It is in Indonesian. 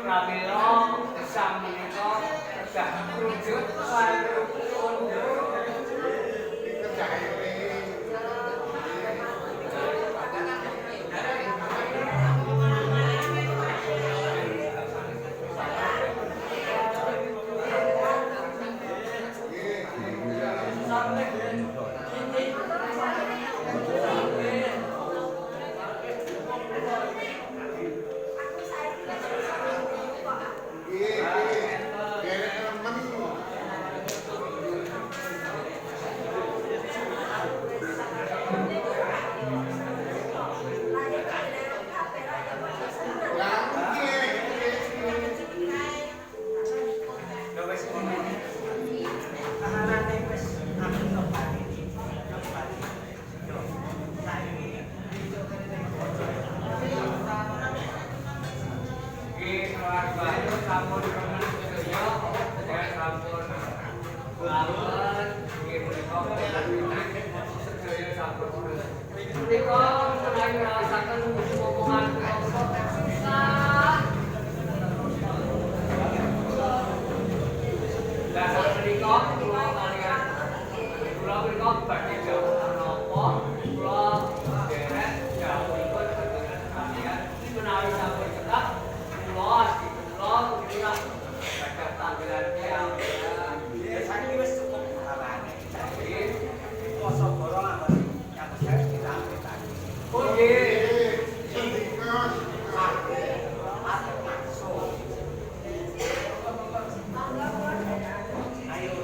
pramila gesang menika kedah rujuk warupun sampun remen sedaya sedaya sampun lawan nggih menika sedaya sampun menika menawi rasaken omongan kula lah menika kula kalian kula menika badhe jauh menapa kula derek jauhipun sedaya kalian menawi sampun cekak kula kira baca tampilannya yang saya wis cukup hawane. Jadi poso borong apa yang saya kita ambil tadi. Oh nggih. Sendika aku masuk. Ayo.